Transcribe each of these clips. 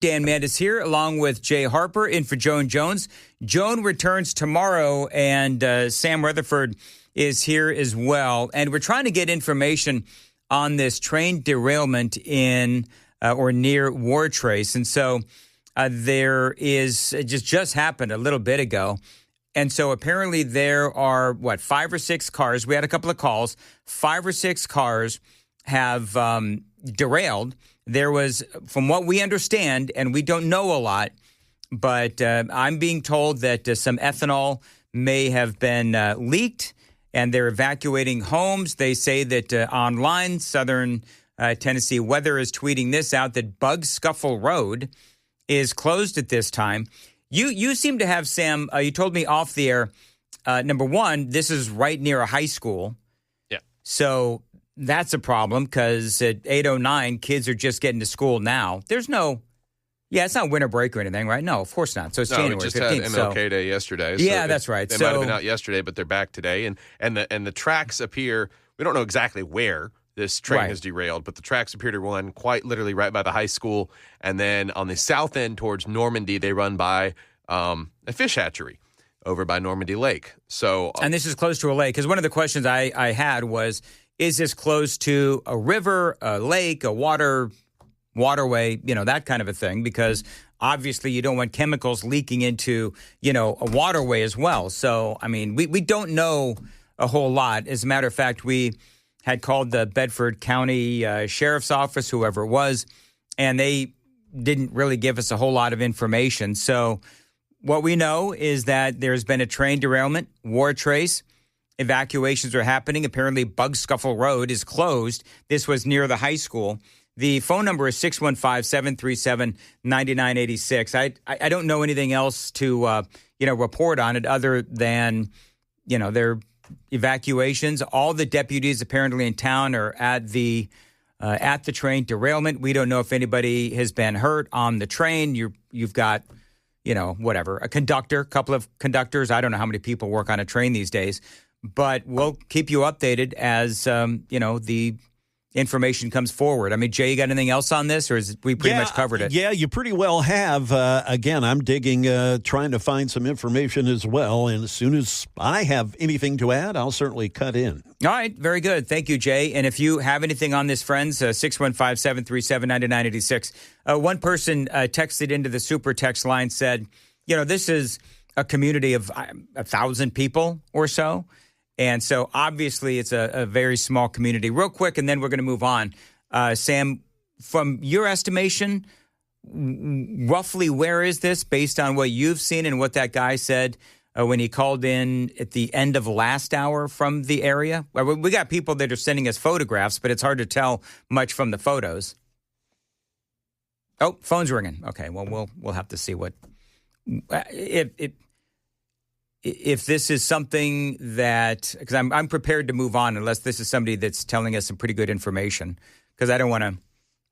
Dan Mandis here, along with Jay Harper, in for Joan Jones. Joan returns tomorrow, and Sam Rutherford is here as well. And we're trying to get information on this train derailment in or near Wartrace. And so there is, it just happened a little bit ago. And so apparently there are, 5 or 6 cars. We had a couple of calls. 5 or 6 cars have derailed. There was, from what we understand, and we don't know a lot, but I'm being told that some ethanol may have been leaked, and they're evacuating homes. They say that online, Southern Tennessee Weather is tweeting this out, that Bug Scuffle Road is closed at this time. You seem to have, Sam, you told me off the air, number one, this is right near a high school. Yeah. So that's a problem because at 8:09, kids are just getting to school now. There's no, it's not winter break or anything, right? No, of course not. So it's January 15th. We just had MLK Day yesterday. So that's right. They might have been out yesterday, but they're back today. And the tracks appear, we don't know exactly where this train has derailed, but the tracks appear to run quite literally right by the high school. And then on the south end towards Normandy, they run by a fish hatchery over by Normandy Lake. So, and this is close to a lake, because one of the questions I had was, is this close to a river, a lake, a waterway, that kind of a thing? Because obviously you don't want chemicals leaking into, a waterway as well. So, I mean, we don't know a whole lot. As a matter of fact, we had called the Bedford County Sheriff's Office, whoever it was, and they didn't really give us a whole lot of information. So what we know is that there's been a train derailment, Wartrace. Evacuations are happening. Apparently, Bug Scuffle Road is closed. This was near the high school. The phone number is 615-737-9986. I don't know anything else to report on it other than their evacuations. All the deputies apparently in town are at the train derailment. We don't know if anybody has been hurt on the train. You've got a conductor, a couple of conductors. I don't know how many people work on a train these days. But we'll keep you updated as, the information comes forward. I mean, Jay, you got anything else on this, or is we pretty much covered it? Yeah, you pretty well have. Again, I'm digging, trying to find some information as well. And as soon as I have anything to add, I'll certainly cut in. All right. Very good. Thank you, Jay. And if you have anything on this, friends, 615-737-9986. One person texted into the super text line, said, this is a community of 1,000 people or so. And so, obviously, it's a very small community. Real quick, and then we're going to move on. Sam, from your estimation, roughly where is this based on what you've seen and what that guy said when he called in at the end of last hour from the area? We got people that are sending us photographs, but it's hard to tell much from the photos. Oh, phone's ringing. Okay, well, we'll have to see what if this is something that, because I'm prepared to move on unless this is somebody that's telling us some pretty good information, because I don't want to,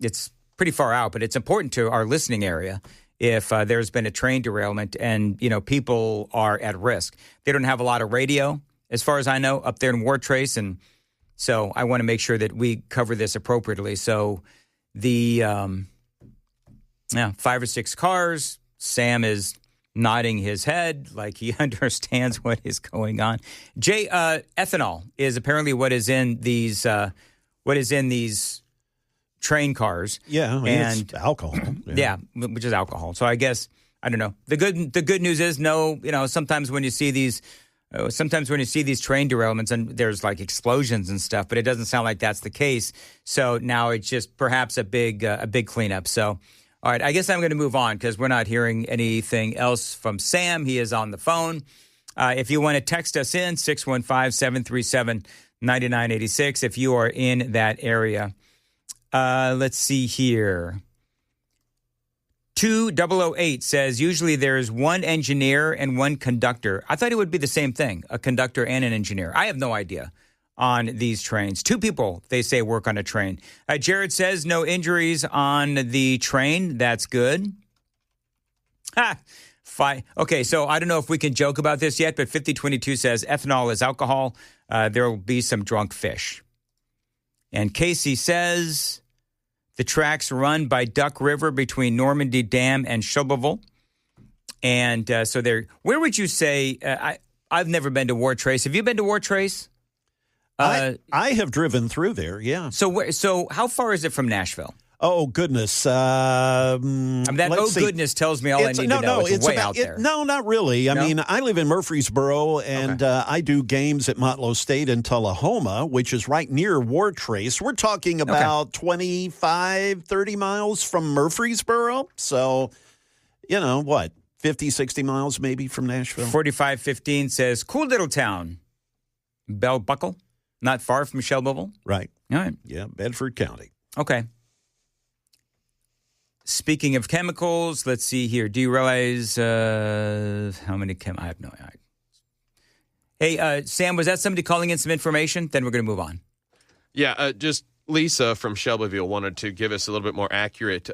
it's pretty far out, but it's important to our listening area if there's been a train derailment and, people are at risk. They don't have a lot of radio, as far as I know, up there in Wartrace, and so I want to make sure that we cover this appropriately. So the 5 or 6 cars, Sam is nodding his head like he understands what is going on. Jay, ethanol is apparently what is in these train cars. Yeah, it's alcohol. Yeah, which is alcohol. So I guess I don't know. The good news is sometimes when you see these train derailments and there's like explosions and stuff, but it doesn't sound like that's the case. So now it's just perhaps a big cleanup. So. All right, I guess I'm going to move on because we're not hearing anything else from Sam. He is on the phone. If you want to text us in, 615-737-9986 if you are in that area. Let's see here. 2008 says usually there's one engineer and one conductor. I thought it would be the same thing, a conductor and an engineer. I have no idea on these trains. 2 people, they say, work on a train. Jared says no injuries on the train. That's good. Okay, so I don't know if we can joke about this yet, but 5022 says ethanol is alcohol. There will be some drunk fish. And Casey says The tracks run by Duck River between Normandy Dam and Shelbyville. And so they're, where would you say, I've never been to War Trace. Have you been to War Trace? I have driven through there, yeah. So how far is it from Nashville? Oh, goodness. Goodness tells me all I need to know. It's way out there. No, not really. I No? mean, I live in Murfreesboro, and I do games at Motlow State in Tullahoma, which is right near War Trace. We're talking about 25, 30 miles from Murfreesboro. So, what, 50, 60 miles maybe from Nashville? 4515 says, cool little town. Bell Buckle, not far from Shelbyville. Right. All right. Yeah, Bedford County. Okay. Speaking of chemicals, let's see here. Do you realize how many I have no idea. Hey, Sam, was that somebody calling in some information? Then we're going to move on. Yeah, just Lisa from Shelbyville wanted to give us a little bit more accurate.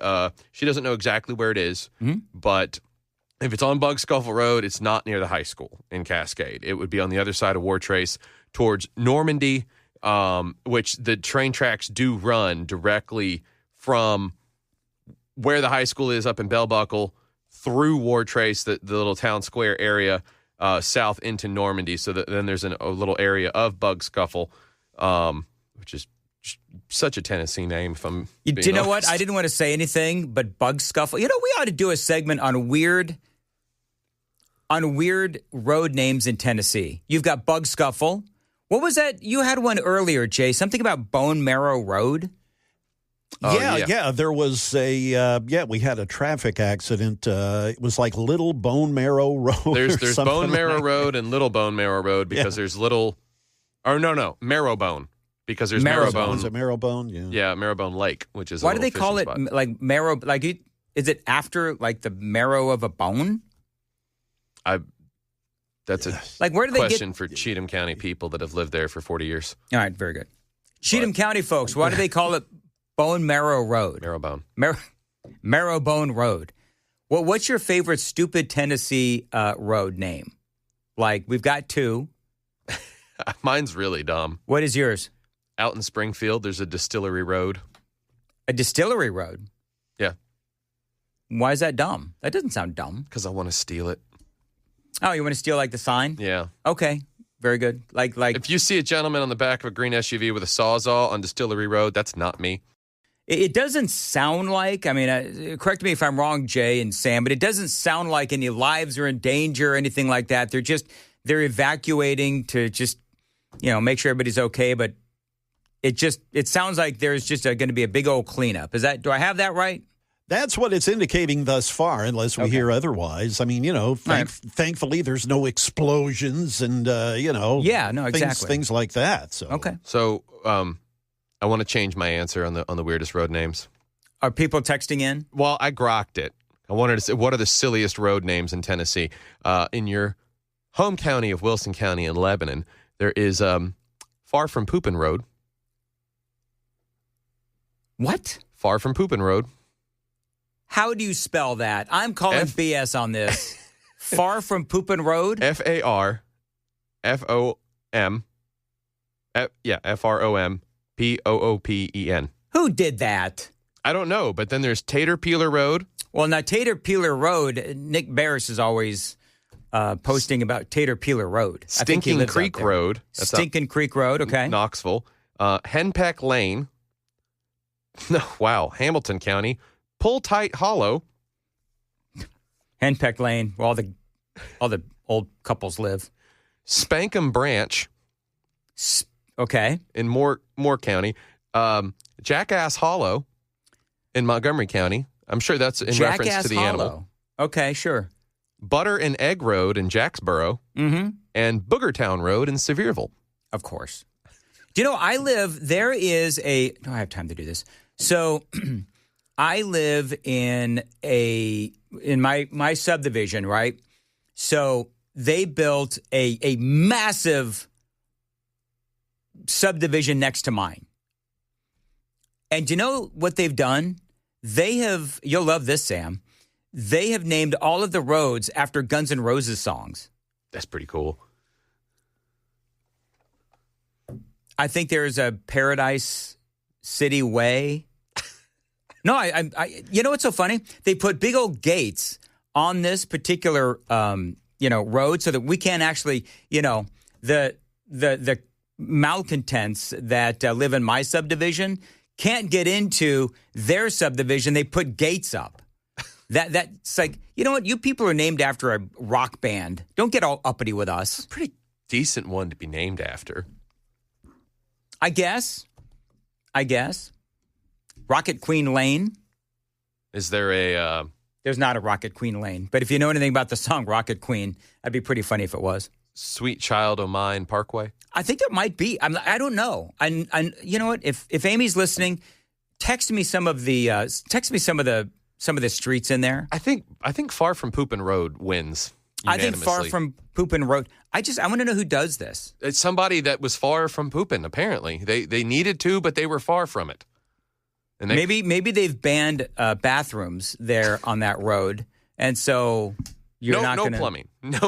She doesn't know exactly where it is, but if it's on Bug Scuffle Road, it's not near the high school in Cascade. It would be on the other side of War Trace towards Normandy, which the train tracks do run directly from where the high school is up in Bell Buckle through War Trace, the little town square area, south into Normandy. So then there's a little area of Bug Scuffle, which is such a Tennessee name. If I'm you know what? I didn't want to say anything, but Bug Scuffle. We ought to do a segment on weird road names in Tennessee. You've got Bug Scuffle. What was that? You had one earlier, Jay. Something about Bone Marrow Road. Yeah. There was we had a traffic accident. It was like Little Bone Marrow Road. There's Bone Marrow Road and Little Bone Marrow Road because there's little, or no, Marrowbone because there's Marrowbone. Is it Marrowbone? Yeah. Yeah, Marrowbone Lake, which is. Why do they call it like marrow? Like, is it after like the marrow of a bone? That's a where do they question for Cheatham County people that have lived there for 40 years. All right, very good. Cheatham County folks, why do they call it Bone Marrow Road? Marrowbone. Marrowbone Road. Well, what's your favorite stupid Tennessee road name? Like, we've got two. Mine's really dumb. What is yours? Out in Springfield, there's a distillery road. A distillery road? Yeah. Why is that dumb? That doesn't sound dumb. Because I want to steal it. Oh, you want to steal like the sign? Yeah. Okay. Very good. Like if you see a gentleman on the back of a green SUV with a Sawzall on Distillery Road, that's not me. It doesn't sound like, correct me if I'm wrong, Jay and Sam, but it doesn't sound like any lives are in danger or anything like that. They're evacuating to just, make sure everybody's okay. But it sounds like there's just going to be a big old cleanup. Do I have that right? That's what it's indicating thus far, unless we hear otherwise. I mean, thankfully there's no explosions and, Yeah, no, exactly. Things like that. So. Okay. So I want to change my answer on the weirdest road names. Are people texting in? Well, I grokked it. I wanted to say, what are the silliest road names in Tennessee? In your home county of Wilson County in Lebanon, there is Far From Poopin' Road. What? Far From Poopin' Road. How do you spell that? I'm calling BS on this. Far From Poopin' Road? FARFOM. FROMPOOPEN. Who did that? I don't know, but then there's Tater Peeler Road. Well, now Tater Peeler Road, Nick Barris is always posting about Tater Peeler Road. Stinking Creek Road. That's Stinking Creek Road, okay. Knoxville. Henpeck Lane. Wow, Hamilton County. Pull Tight Hollow. Henpeck Lane, where all the old couples live. Spankum Branch. Okay. In Moore County. Jackass Hollow in Montgomery County. I'm sure that's in reference to the animal. Okay, sure. Butter and Egg Road in Jacksboro. Mm-hmm. And Boogertown Road in Sevierville. Of course. Do you know, I don't have time to do this. So I live in my subdivision, right? So they built a massive subdivision next to mine. And you know what they've done? You'll love this, Sam. They have named all of the roads after Guns N' Roses songs. That's pretty cool. I think there's a Paradise City Way No, you know what's so funny? They put big old gates on this particular, road so that we can't actually, the malcontents that live in my subdivision can't get into their subdivision. They put gates up. That's like, you know what? You people are named after a rock band. Don't get all uppity with us. Pretty decent one to be named after. I guess. Rocket Queen Lane. Is there a... There's not a Rocket Queen Lane. But if you know anything about the song Rocket Queen, that'd be pretty funny if it was. Sweet Child O' Mine Parkway? I think there might be. I don't know. And you know what? If Amy's listening, text me some of the streets in there. I think Far From Poopin' Road wins unanimously. I think Far From Poopin' Road. I want to know who does this. It's somebody that was far from pooping, apparently. They needed to, but they were far from it. And maybe they've banned bathrooms there on that road, and so you're not going to...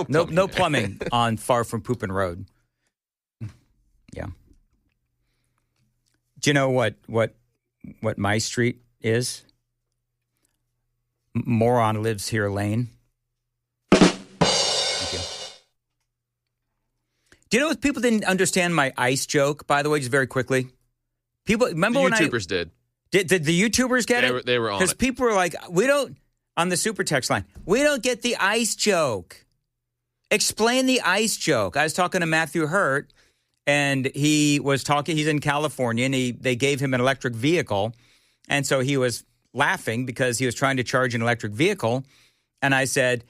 No plumbing on Far From Poopin' Road. Yeah. Do you know what my street is? Moron Lives Here Lane. Thank you. Do you know if people didn't understand my ice joke, by the way, just very quickly? People remember when YouTubers did. Did the YouTubers get it? They were on it. Because people were like, on the super text line, we don't get the ice joke. Explain the ice joke. I was talking to Matthew Hurt, and he's in California, and they gave him an electric vehicle. And so he was laughing because he was trying to charge an electric vehicle. And I said,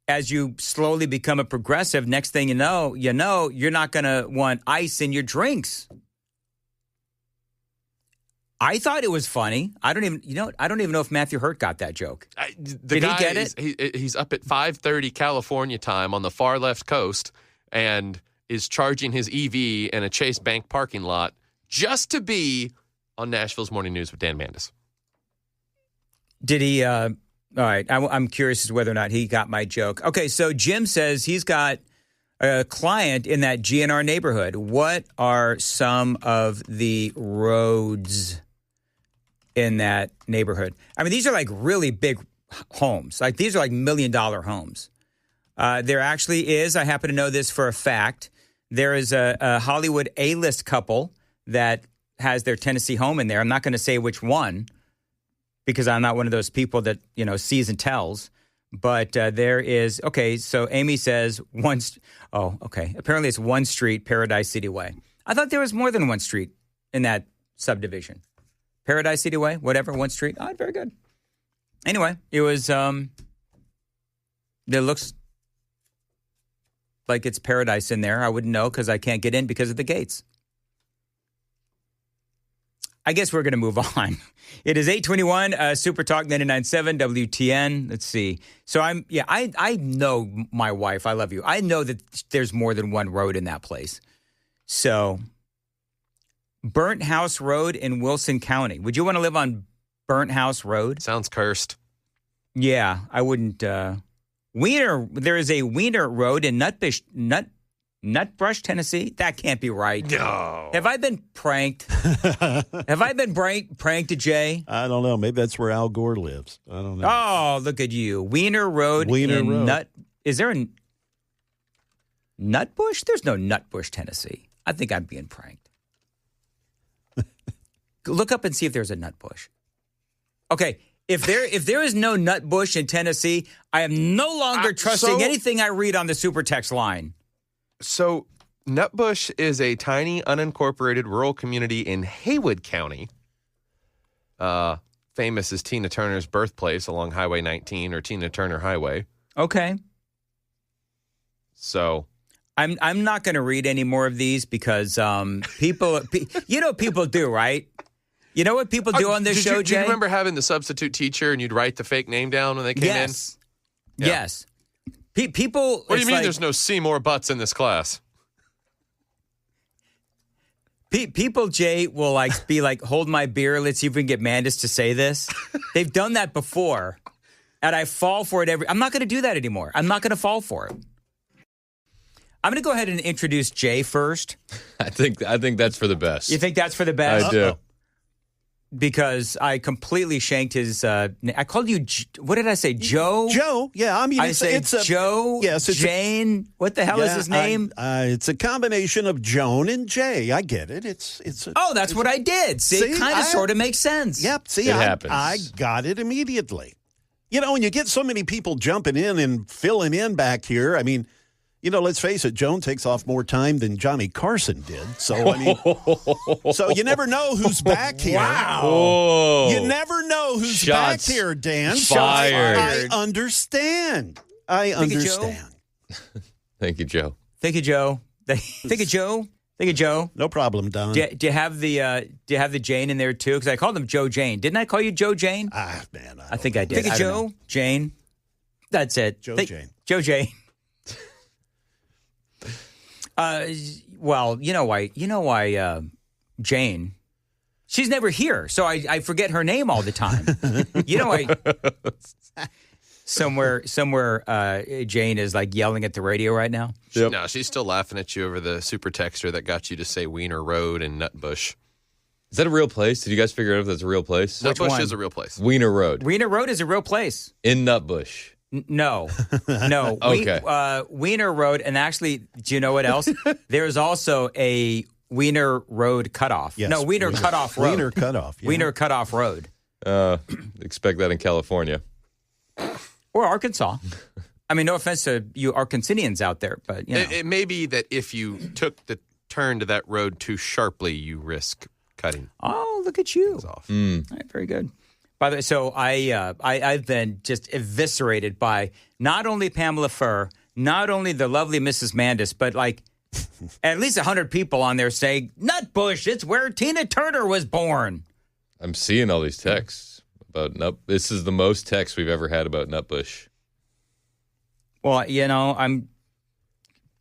as you slowly become a progressive, next thing you know, you're not going to want ice in your drinks. I thought it was funny. I don't even know if Matthew Hurt got that joke. Did he get it? He's up at 5:30 California time on the far left coast and is charging his EV in a Chase Bank parking lot just to be on Nashville's Morning News with Dan Mandis. Did he? All right. I'm curious as to whether or not he got my joke. Okay, so Jim says he's got a client in that GNR neighborhood. What are some of the roads in that neighborhood? I mean, these are like really big homes. Like these are like $1 million homes. There actually is, I happen to know this for a fact, there is a Hollywood A-list couple that has their Tennessee home in there. I'm not going to say which one because I'm not one of those people that, sees and tells. But there is, okay, so Amy says apparently it's one street, Paradise City Way. I thought there was more than one street in that subdivision. Paradise City Way, whatever, one street. Oh, very good. Anyway, it was, it looks like it's paradise in there. I wouldn't know because I can't get in because of the gates. I guess we're going to move on. It is 8:21, Super Talk 99.7 WTN. Let's see. So I know my wife. I love you. I know that there's more than one road in that place. So Burnt House Road in Wilson County. Would you want to live on Burnt House Road? Sounds cursed. Yeah, I wouldn't. Wiener. There is a Wiener Road in Nutbush, Tennessee? That can't be right. No. Have I been pranked? Have I been pranked, Jay? I don't know. Maybe that's where Al Gore lives. I don't know. Oh, look at you. Wiener Road. Is there a Nutbush? There's no Nutbush, Tennessee. I think I'm being pranked. Look up and see if there's a Nutbush. Okay. If there is no Nutbush in Tennessee, I am no longer trusting anything I read on the super text line. So Nutbush is a tiny, unincorporated rural community in Haywood County. Famous as Tina Turner's birthplace along Highway 19 or Tina Turner Highway. Okay. So I'm not going to read any more of these because people do, right? You know what people do on this show, Jay? Do you remember having the substitute teacher and you'd write the fake name down when they came in? Yeah. Yes. People. What do you mean there's no Seymour Butts in this class? People, Jay, will be like, hold my beer. Let's see if we can get Mandis to say this. They've done that before. And I fall for it I'm not going to do that anymore. I'm not going to fall for it. I'm going to go ahead and introduce Jay first. I think that's for the best. You think that's for the best? I do. because I completely shanked his. I called you. What did I say, Joe? Joe. Yeah, I mean, it's a Joe. Yes, it's Jane. What the hell is his name? It's a combination of Joan and Jay. I get it. That's what I did. See, it kind of sort of makes sense. Yep. See, it happens. I got it immediately. When you get so many people jumping in and filling in back here, I mean. Let's face it, Joan takes off more time than Johnny Carson did. So, so you never know who's back here. Wow. Oh. You never know who's Shots back here, Dan. fired. I understand. Thank you, Joe. Thank you, Joe. Thank you, Joe. Thank you, Joe. No problem, Don. Do you have the Jane in there, too? Because I called him Joe Jane. Didn't I call you Joe Jane? Man. I think I did. Thank you, Joe Jane. That's it. Jane. Joe Jane. Well, you know why Jane, she's never here, so I forget her name all the time. Somewhere Jane is like yelling at the radio right now. Yep. No, she's still laughing at you over the super texter that got you to say Wiener Road and Nutbush. Is that a real place? Did you guys figure out if that's a real place? Nutbush is a real place. Wiener Road. Wiener Road is a real place. In Nutbush. No. Okay. Wiener Road, and actually, do you know what else? There's also a Wiener Road cutoff. Yes, no, Wiener Cutoff Road. Wiener Cutoff. Yeah. Wiener Cutoff Road. Expect that in California. Or Arkansas. I mean, no offense to you Arkansanians out there, but, It may be that if you took the turn to that road too sharply, you risk cutting. Oh, look at you. Off. All right, very good. By the way, so I've been just eviscerated by not only Pamela Furr, not only the lovely Mrs. Mandis, but like at least 100 people on there saying, Nutbush, it's where Tina Turner was born. I'm seeing all these texts about This is the most texts we've ever had about Nutbush. Well,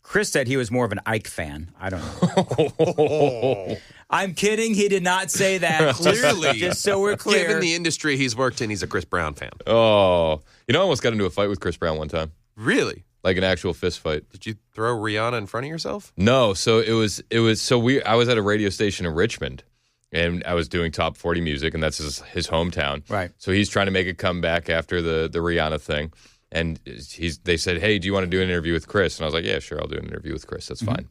Chris said he was more of an Ike fan. I don't know. I'm kidding. He did not say that. Clearly. Just so we're clear. Given the industry he's worked in, he's a Chris Brown fan. Oh. I almost got into a fight with Chris Brown one time. Really? Like an actual fist fight. Did you throw Rihanna in front of yourself? No. So I was at a radio station in Richmond, and I was doing top 40 music, and that's his hometown. Right. So he's trying to make a comeback after the Rihanna thing. And they said, hey, do you want to do an interview with Chris? And I was like, yeah, sure, I'll do an interview with Chris. That's fine.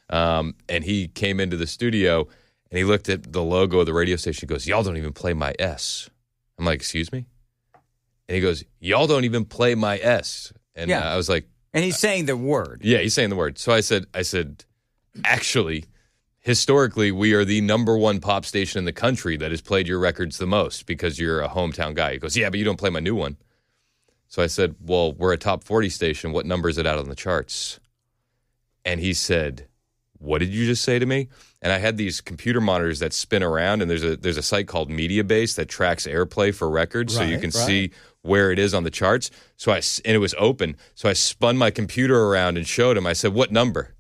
And he came into the studio, and he looked at the logo of the radio station. He goes, y'all don't even play my S. I'm like, excuse me? And he goes, y'all don't even play my S. And I was like. And he's saying the word. Yeah, he's saying the word. So I said, actually, historically, we are the number one pop station in the country that has played your records the most because you're a hometown guy. He goes, yeah, but you don't play my new one. So I said, well, we're a top 40 station. What number is it out on the charts? And he said, what did you just say to me? And I had these computer monitors that spin around, and there's a site called Mediabase that tracks airplay for records, so you can see where it is on the charts. And it was open. So I spun my computer around and showed him. I said, what number?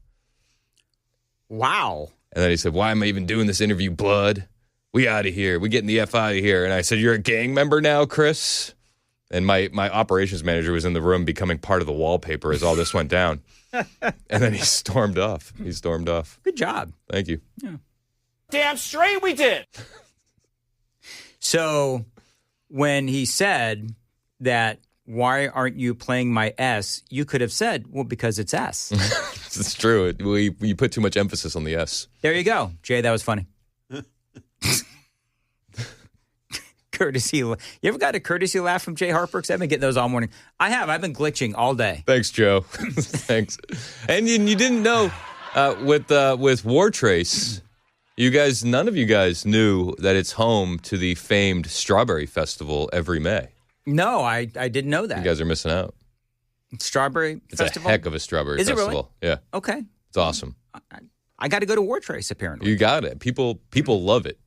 Wow. And then he said, why am I even doing this interview, blood? We out of here. We getting the F out of here. And I said, you're a gang member now, Chris? And my operations manager was in the room becoming part of the wallpaper as all this went down. And then he stormed off. Good job. Thank you. Yeah. Damn straight we did. So when he said that, why aren't you playing my S? You could have said, well, because it's S. It's true. We put too much emphasis on the S. There you go. Jay, that was funny. Courtesy. You ever got a courtesy laugh from Jay Harper? Because I've been getting those all morning. I have. I've been glitching all day. Thanks, Joe. Thanks. And you didn't know with War Trace, none of you guys knew that it's home to the famed Strawberry Festival every May. No, I didn't know that. You guys are missing out. Strawberry Festival? It's a heck of a Strawberry Festival. Is it really? Yeah. Okay. It's awesome. I got to go to War Trace, apparently. You got it. People love it.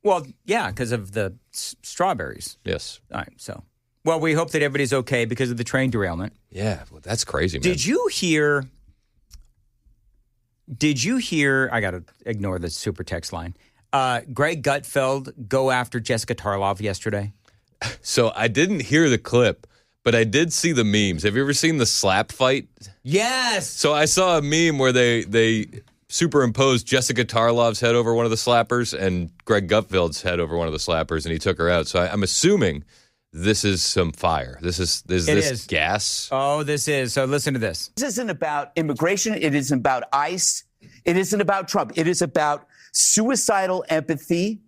Well, yeah, because of the strawberries. Yes. All right, so. Well, we hope that everybody's okay because of the train derailment. Yeah, well, that's crazy, man. Did you hear, I got to ignore the super text line, Greg Gutfeld go after Jessica Tarlov yesterday? So I didn't hear the clip, but I did see the memes. Have you ever seen the slap fight? Yes. So I saw a meme where they superimposed Jessica Tarlov's head over one of the slappers and Greg Gutfeld's head over one of the slappers, and he took her out. So I'm assuming this is some fire. Is this gas? Oh, this is. So listen to this. This isn't about immigration. It isn't about ICE. It isn't about Trump. It is about suicidal empathy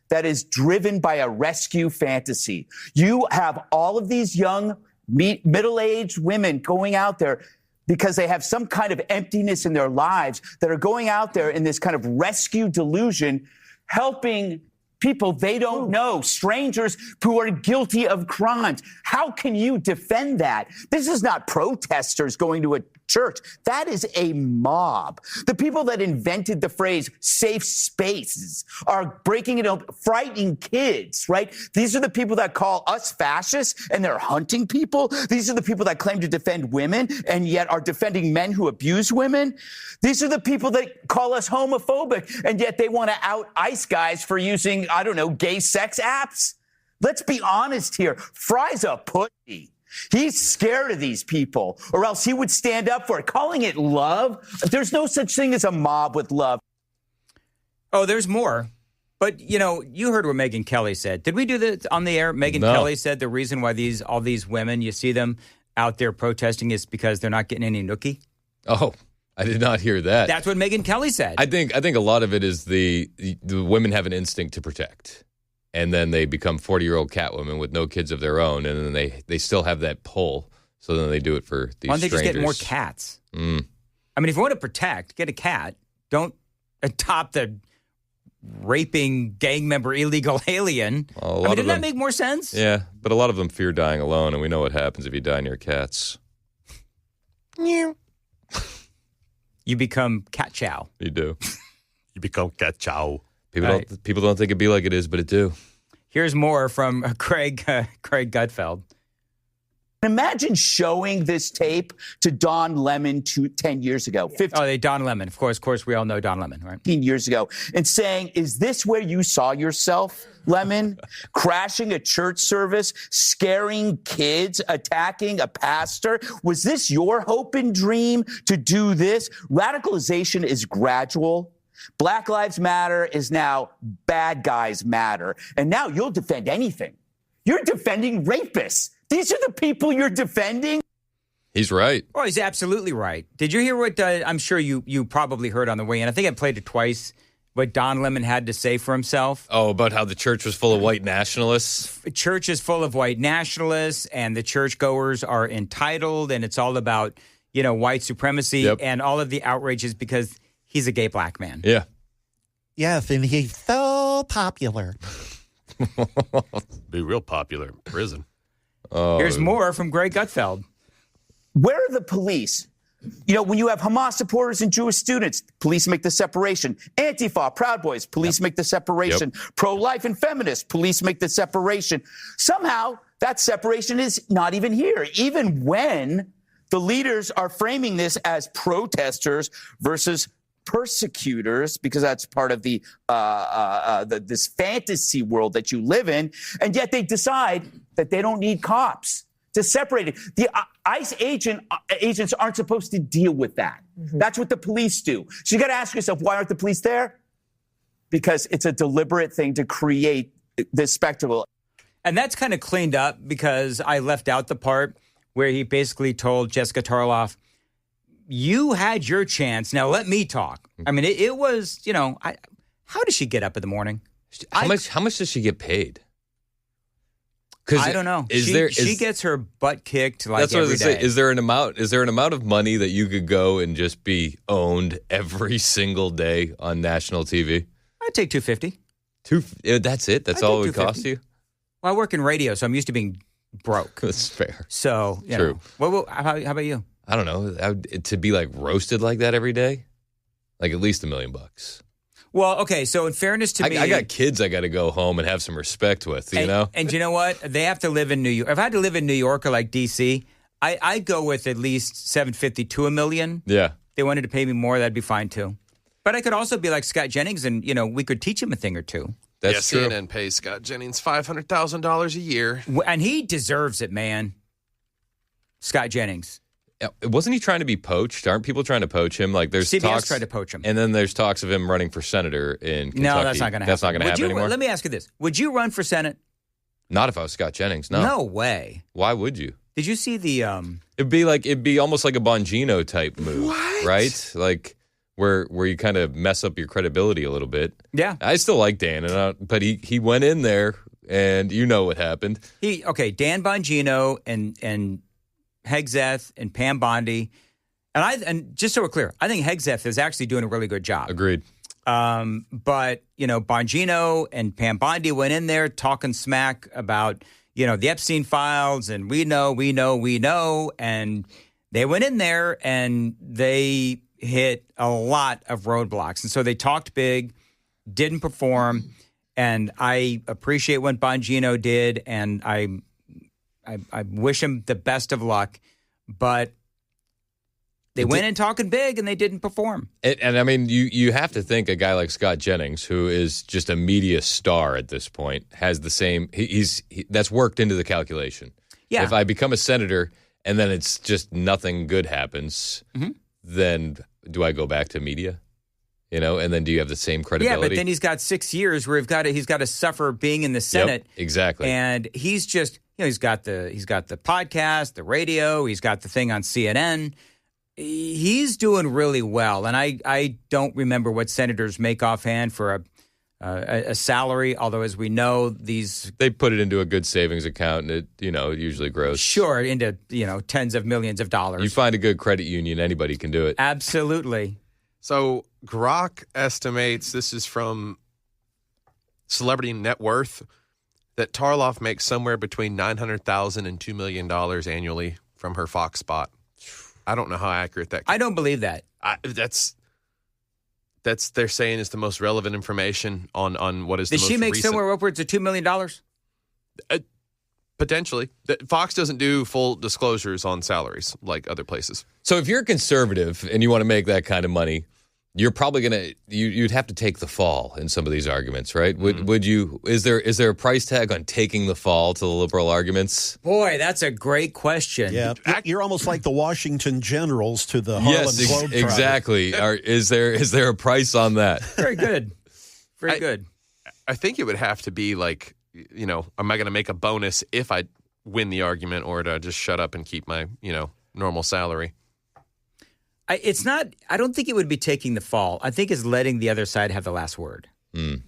that is driven by a rescue fantasy. You have all of these young, middle-aged women going out there because they have some kind of emptiness in their lives that are going out there in this kind of rescue delusion, helping people they don't know, strangers who are guilty of crimes. How can you defend that? This is not protesters going to a church. That is a mob. The people that invented the phrase safe spaces are breaking it up, frightening kids, right? These are the people that call us fascists and they're hunting people. These are the people that claim to defend women and yet are defending men who abuse women. These are the people that call us homophobic and yet they want to out ICE guys for using, I don't know, gay sex apps. Let's be honest here. Fry's a pussy. He's scared of these people, or else he would stand up for it. Calling it love, there's no such thing as a mob with love. Oh, there's more. But, you heard what Megyn Kelly said. Did we do this on the air? Megyn Kelly said the reason why all these women, you see them out there protesting is because they're not getting any nookie. Oh, I did not hear that. That's what Megyn Kelly said. I think a lot of it is the women have an instinct to protect. And then they become 40-year-old Catwomen with no kids of their own, and then they still have that pull. So then they do it for these strangers. Why don't they just get more cats? I mean, if you want to protect, get a cat. Don't adopt the raping gang member illegal alien. Doesn't that make more sense? Yeah, but a lot of them fear dying alone, and we know what happens if you die near cats. You become cat chow. You do. You become cat chow. People don't think it'd be like it is, but it do. Here's more from Craig Gutfeld. Imagine showing this tape to Don Lemon 10 years ago. Don Lemon. Of course, we all know Don Lemon, right? 15 years ago. And saying, is this where you saw yourself, Lemon? Crashing a church service, scaring kids, attacking a pastor? Was this your hope and dream to do this? Radicalization is gradual. Black Lives Matter is now bad guys matter. And now you'll defend anything. You're defending rapists. These are the people you're defending. He's right. Oh, he's absolutely right. Did you hear what I'm sure you probably heard on the way in? I think I played it twice, what Don Lemon had to say for himself. Oh, about how the church was full of white nationalists? The church is full of white nationalists, and the churchgoers are entitled, and it's all about, white supremacy, and all of the outrages because he's a gay black man. Yeah. Yes, and he's so popular. Be real popular in prison. Here's more from Greg Gutfeld. Where are the police? When you have Hamas supporters and Jewish students, police make the separation. Antifa, Proud Boys, police make the separation. Pro-life and feminists, police make the separation. Somehow, that separation is not even here, even when the leaders are framing this as protesters versus persecutors, because that's part of this fantasy world that you live in, and yet they decide that they don't need cops to separate it. The ICE agents aren't supposed to deal with that. Mm-hmm. That's what the police do. So you got to ask yourself, why aren't the police there? Because it's a deliberate thing to create this spectacle. And that's kind of cleaned up because I left out the part where he basically told Jessica Tarloff, you had your chance. Now let me talk. I mean, it was, how does she get up in the morning? How much does she get paid? I don't know. She gets her butt kicked like that's what every I was gonna day. say. Is there an amount of money that you could go and just be owned every single day on national TV? I'd take $250. That's it? That's all it would cost you? Well, I work in radio, so I'm used to being broke. That's fair. So, True. How about you? I don't know. To be like roasted like that every day? Like at least $1 million. Well, okay, so in fairness to me... I got kids I got to go home and have some respect with, you know? And you know what? They have to live in New York. If I had to live in New York or like D.C., I'd go with at least $750 to $1 million. Yeah. If they wanted to pay me more, that'd be fine too. But I could also be like Scott Jennings and, we could teach him a thing or two. That's true. CNN pays Scott Jennings $500,000 a year. And he deserves it, man. Scott Jennings. Wasn't he trying to be poached? Aren't people trying to poach him? Like there's CBS talks, tried to poach him. and then there's talks of him running for senator in Kentucky. No, that's not going to happen. That's not going to happen anymore. Let me ask you this: would you run for Senate? Not if I was Scott Jennings. No. No way. Why would you? Did you see the? It'd be almost like a Bongino type move, right? Like where you kind of mess up your credibility a little bit. Yeah, I still like Dan, but he went in there, and you know what happened. Dan Bongino and Hegseth and Pam Bondi, and just so we're clear, I think Hegseth is actually doing a really good job. Agreed. But Bongino and Pam Bondi went in there talking smack about the Epstein files, and we know, and they went in there and they hit a lot of roadblocks, and so they talked big, didn't perform, and I appreciate what Bongino did, and I wish him the best of luck, but they went in talking big and they didn't perform. And I mean, you have to think a guy like Scott Jennings, who is just a media star at this point, has the same. That's worked into the calculation. Yeah. If I become a senator and then it's just nothing good happens, then do I go back to media? And then do you have the same credibility? Yeah, but then he's got 6 years where he's got to suffer being in the Senate. Yep, exactly. And he's just he's got the podcast, the radio, he's got the thing on CNN. He's doing really well, and I don't remember what senators make offhand for a salary. Although, as we know, they put it into a good savings account, and it usually grows. Sure, into tens of millions of dollars. You find a good credit union, anybody can do it. Absolutely. So Grok estimates, this is from Celebrity Net Worth, that Tarloff makes somewhere between $900,000 and $2 million annually from her Fox spot. I don't know how accurate that. I don't believe that. That's they're saying is the most relevant information on what is. Did the most she make recent. somewhere upwards of $2 million? Potentially. Fox doesn't do full disclosures on salaries like other places. So if you're a conservative and you want to make that kind of money, you're probably you'd have to take the fall in some of these arguments, right? Would you? Is there a price tag on taking the fall to the liberal arguments? Boy, that's a great question. Yeah, you're almost like the Washington Generals to the Harlem Globetrotters. Exactly. Is there a price on that? Very good. Very good. I think it would have to be like, am I going to make a bonus if I win the argument, or to just shut up and keep my, normal salary? It's not. I don't think it would be taking the fall. I think it's letting the other side have the last word. And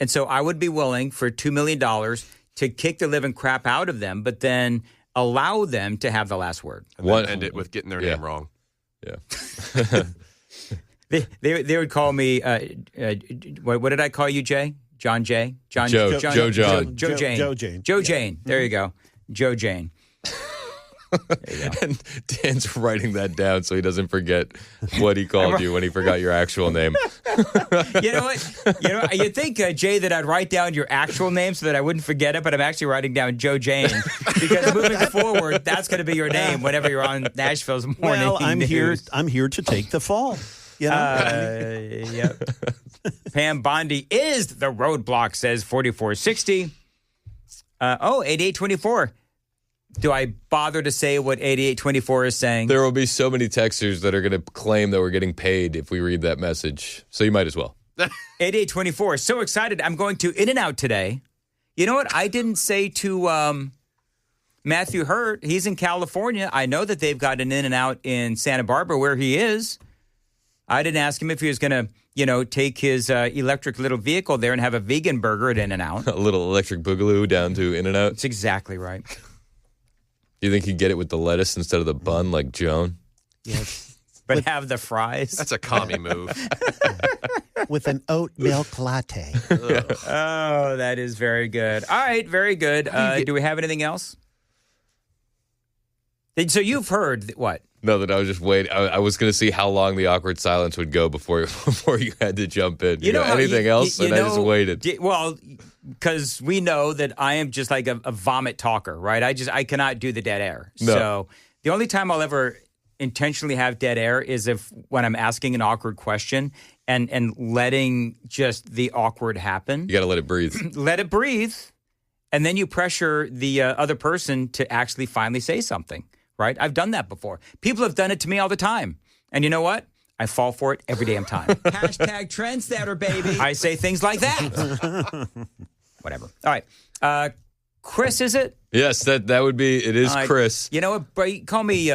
so I would be willing for $2 million to kick the living crap out of them, but then allow them to have the last word. And then end it with getting their name wrong. Yeah. They would call me. What did I call you, Jay? John Jay? John Joe John. Jane. Joe Jane. There you go. Joe Jane. There you go. And Dan's writing that down so he doesn't forget what he called you when he forgot your actual name. You know what? You'd think, Jay, that I'd write down your actual name so that I wouldn't forget it, but I'm actually writing down Joe Jane because moving forward, that's going to be your name whenever you're on Nashville's morning. Well, I'm news. here to take the fall. Yep. Pam Bondi is the roadblock, says 4460. 8824. Do I bother to say what 8824 is saying? There will be so many texters that are going to claim that we're getting paid if we read that message. So you might as well. 8824. So excited. I'm going to In-N-Out today. You know what? I didn't say to Matthew Hurt. He's in California. I know that they've got an In-N-Out in Santa Barbara where he is. I didn't ask him if he was going to, take his electric little vehicle there and have a vegan burger at In-N-Out. A little electric boogaloo down to In-N-Out. That's exactly right. Do you think he'd get it with the lettuce instead of the bun like Joan? Yes. But have the fries? That's a commie move. With an oat milk latte. Oh, that is very good. All right, very good. Do we have anything else? So you've heard what? No, that I was just waiting. I was going to see how long the awkward silence would go before you had to jump in. You know anything else? I just waited. Well, because we know that I am just like a vomit talker, right? I cannot do the dead air. No. So the only time I'll ever intentionally have dead air is when I'm asking an awkward question and letting just the awkward happen. You got to let it breathe. Let it breathe. And then you pressure the other person to actually finally say something. right? I've done that before. People have done it to me all the time. And you know what? I fall for it every damn time. Hashtag trendsetter, baby. I say things like that. Whatever. All right. Chris, is it? Yes, that would be. It is Chris. You know what? Call me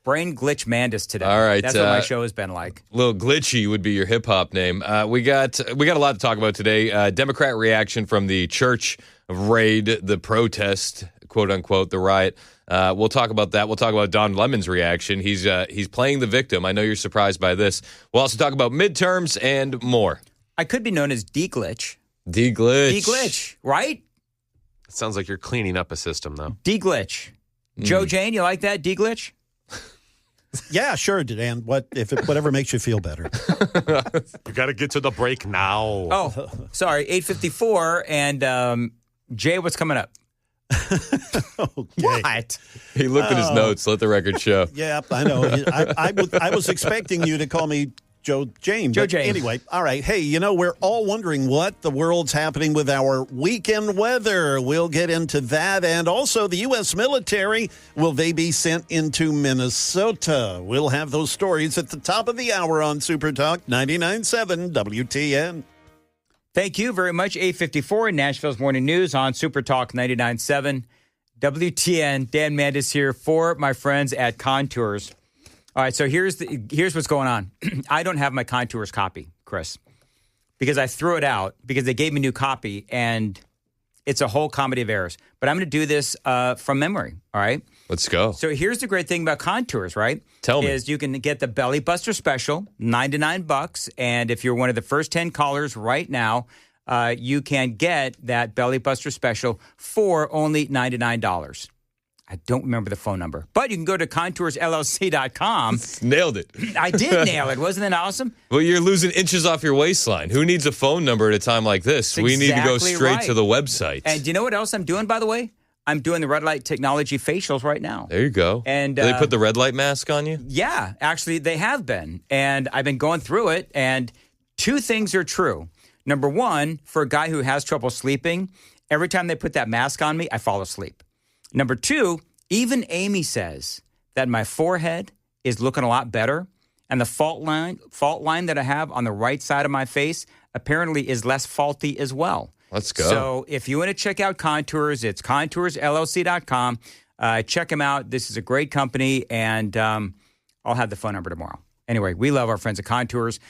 Brain Glitch Mandis today. All right. That's what my show has been like. A little glitchy would be your hip hop name. We got a lot to talk about today. Democrat reaction from the Church of Raid, the protest, quote unquote, the riot. We'll talk about that. We'll talk about Don Lemon's reaction. He's playing the victim. I know you're surprised by this. We'll also talk about midterms and more. I could be known as D-Glitch. D-Glitch. D-Glitch, right? It sounds like you're cleaning up a system, though. D-Glitch. Joe Jane, you like that, D-Glitch? Yeah, sure, Dan. Whatever makes you feel better. You got to get to the break now. Oh, sorry, 8:54, and Jay, what's coming up? Okay. What? He looked at his notes. Let the record show. Yeah, I know. I was expecting you to call me Joe Jane. Joe Jane. Anyway, all right. Hey, we're all wondering what the world's happening with our weekend weather. We'll get into that. And also the U.S. military, will they be sent into Minnesota? We'll have those stories at the top of the hour on Super Talk 99.7 WTN. Thank you very much. 8:54 in Nashville's Morning News on Super Talk 99.7 WTN. Dan Mandis here for my friends at Contours. All right, so here's what's going on. I don't have my Contours copy, Chris, because I threw it out because they gave me a new copy, and it's a whole comedy of errors. But I'm going to do this from memory, all right? Let's go. So here's the great thing about Contours, right? Tell me. Is you can get the Belly Buster Special, $99, and if you're one of the first 10 callers right now, you can get that Belly Buster Special for only $99. I don't remember the phone number, but you can go to contoursllc.com. Nailed it. I did nail it. Wasn't that awesome? Well, you're losing inches off your waistline. Who needs a phone number at a time like this? That's we need to go exactly straight right. to the website. And do you know what else I'm doing, by the way? I'm doing the red light technology facials right now. There you go. And do they put the red light mask on you? Yeah, actually, they have been. And I've been going through it, and two things are true. Number one, for a guy who has trouble sleeping, every time they put that mask on me, I fall asleep. Number two, even Amy says that my forehead is looking a lot better, and the fault line that I have on the right side of my face apparently is less faulty as well. Let's go. So if you want to check out Contours, it's contoursllc.com. Check them out. This is a great company, and I'll have the phone number tomorrow. Anyway, we love our friends at Contours.